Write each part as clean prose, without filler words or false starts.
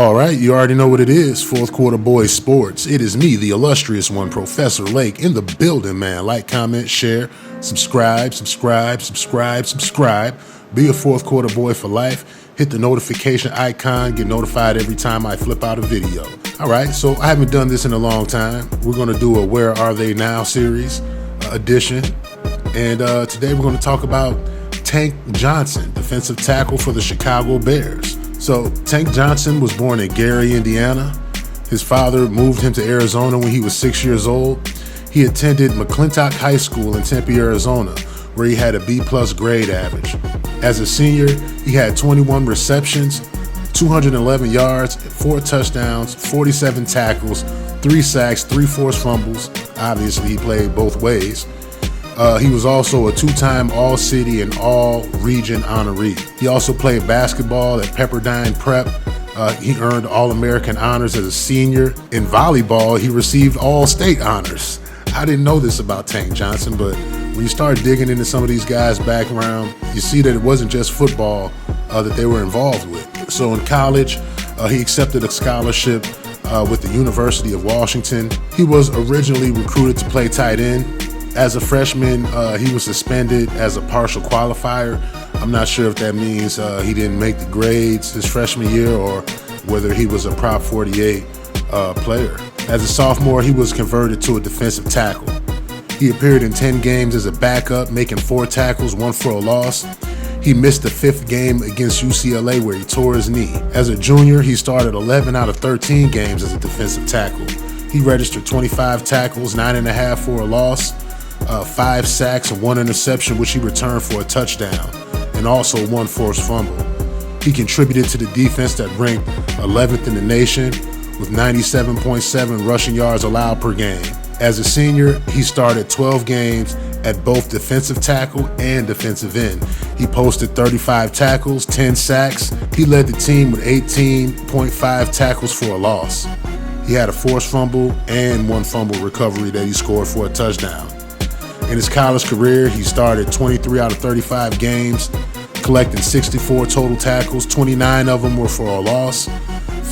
All right, you already know what it is. Fourth Quarter Boys Sports. It is me, the illustrious one, Professor Lake, in the building, man. Like, comment, share, subscribe. Be a Fourth Quarter Boy for life. Hit the notification icon. Get notified every time I flip out a video. All right, so I haven't done this in a long time. We're going to do a Where Are They Now series edition. And today we're going to talk about Tank Johnson, defensive tackle for the Chicago Bears. So Tank Johnson was born in Gary, Indiana. His father moved him to Arizona when he was 6 years old. He attended McClintock High School in Tempe, Arizona, where he had a B+ grade average. As a senior, he had 21 receptions, 211 yards, 4 touchdowns, 47 tackles, 3 sacks, 3 forced fumbles. Obviously, he played both ways. He was also a 2-time All-City and All-Region honoree. He also played basketball at Pepperdine Prep. He earned All-American honors as a senior. In volleyball, he received All-State honors. I didn't know this about Tank Johnson, but when you start digging into some of these guys' background, you see that it wasn't just football that they were involved with. So in college, he accepted a scholarship with the University of Washington. He was originally recruited to play tight end. As a freshman, he was suspended as a partial qualifier. I'm not sure if that means he didn't make the grades his freshman year or whether he was a Prop 48 player. As a sophomore, he was converted to a defensive tackle. He appeared in 10 games as a backup, making 4 tackles, 1 for a loss. He missed the 5th game against UCLA where he tore his knee. As a junior, he started 11 out of 13 games as a defensive tackle. He registered 25 tackles, 9.5 for a loss, 5 sacks and 1 interception, which he returned for a touchdown, and also 1 forced fumble. He contributed to the defense that ranked 11th in the nation with 97.7 rushing yards allowed per game. As a senior, he started 12 games at both defensive tackle and defensive end. He posted 35 tackles, 10 sacks. He led the team with 18.5 tackles for a loss. He had a forced fumble and 1 fumble recovery that he scored for a touchdown. In his college career, he started 23 out of 35 games, collecting 64 total tackles. 29 of them were for a loss,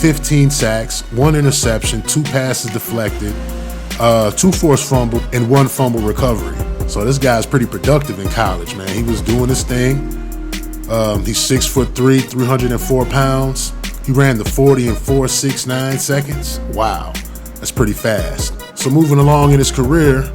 15 sacks, 1 interception, 2 passes deflected, 2 forced fumble, and 1 fumble recovery. So this guy's pretty productive in college, man. He was doing his thing. He's 6'3", 304 pounds. He ran the 40 in 4.69 seconds. Wow, that's pretty fast. So moving along in his career,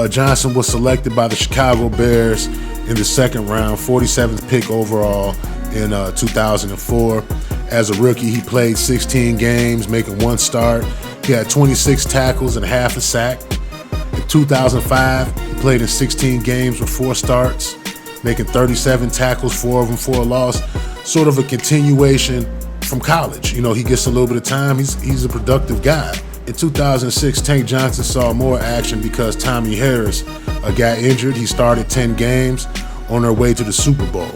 Johnson was selected by the Chicago Bears in the 2nd round, 47th pick overall in 2004. As a rookie, he played 16 games, making 1 start. He had 26 tackles and half a sack. In 2005, he played in 16 games with 4 starts, making 37 tackles, 4 of them for a loss. Sort of a continuation from college. You know, he gets a little bit of time. He's a productive guy. In 2006, Tank Johnson saw more action because Tommy Harris got injured. He started 10 games on their way to the Super Bowl.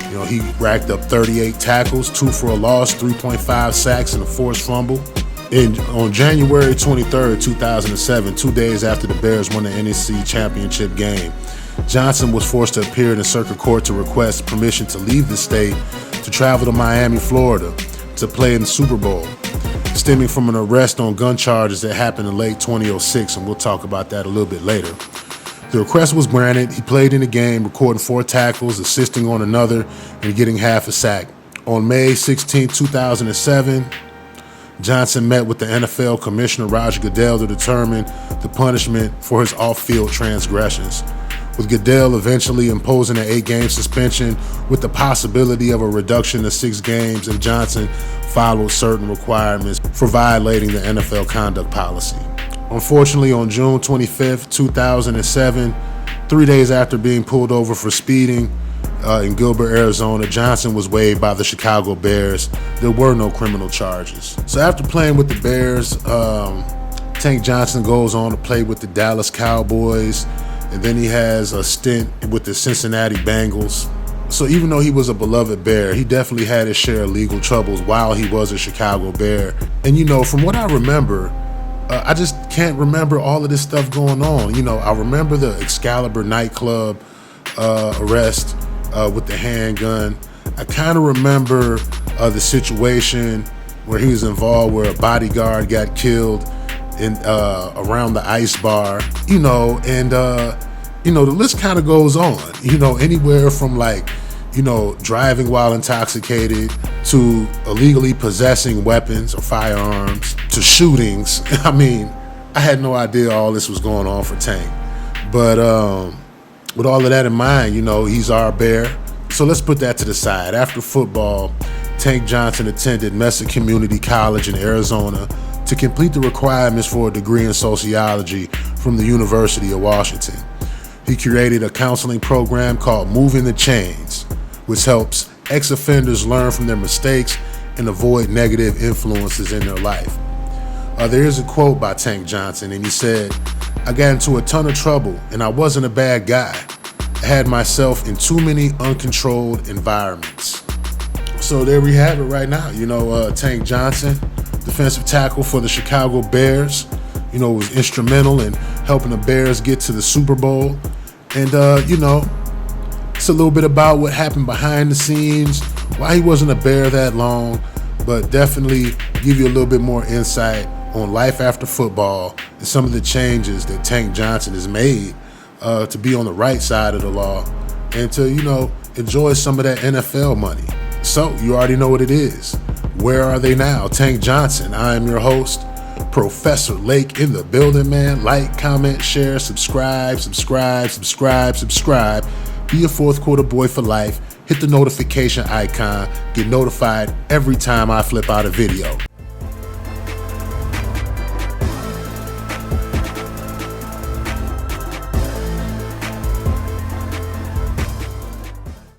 You know, he racked up 38 tackles, 2 for a loss, 3.5 sacks, and a forced fumble. On January 23rd, 2007, 2 days after the Bears won the NFC Championship game, Johnson was forced to appear in the circuit court to request permission to leave the state to travel to Miami, Florida, to play in the Super Bowl, stemming from an arrest on gun charges that happened in late 2006, and we'll talk about that a little bit later. The request was granted. He played in the game, recording 4 tackles, assisting on another, and getting half a sack. On May 16, 2007, Johnson met with the NFL Commissioner Roger Goodell to determine the punishment for his off-field transgressions, with Goodell eventually imposing an 8-game suspension with the possibility of a reduction to 6 games if Johnson followed certain requirements for violating the NFL conduct policy. Unfortunately, on June 25th, 2007, 3 days after being pulled over for speeding in Gilbert, Arizona, Johnson was waived by the Chicago Bears. There were no criminal charges. So after playing with the Bears, Tank Johnson goes on to play with the Dallas Cowboys, and then he has a stint with the Cincinnati Bengals. So even though he was a beloved Bear, he definitely had his share of legal troubles while he was a Chicago Bear. And you know, from what I remember, I just can't remember all of this stuff going on. You know, I remember the Excalibur nightclub arrest with the handgun. I kind of remember the situation where he was involved where a bodyguard got killed in around the ice bar, and the list kind of goes on, anywhere from like, driving while intoxicated to illegally possessing weapons or firearms to shootings. I mean, I had no idea all this was going on for Tank. But with all of that in mind, he's our bear. So let's put that to the side. After football, Tank Johnson attended Mesa Community College in Arizona to complete the requirements for a degree in sociology from the University of Washington. He created a counseling program called Moving the Chains, which helps ex-offenders learn from their mistakes and avoid negative influences in their life. There is a quote by Tank Johnson, and he said, "I got into a ton of trouble, and I wasn't a bad guy. I had myself in too many uncontrolled environments." So there we have it right now. Tank Johnson, defensive tackle for the Chicago Bears, was instrumental in helping the Bears get to the Super Bowl. And, it's a little bit about what happened behind the scenes, why he wasn't a Bear that long, but definitely give you a little bit more insight on life after football and some of the changes that Tank Johnson has made to be on the right side of the law and to, enjoy some of that NFL money. So you already know what it is. Where are they now? Tank Johnson. I am your host, Professor Lake, in the building, man. Like, comment, share, subscribe. Be a fourth quarter boy for life. Hit the notification icon. Get notified every time I flip out a video.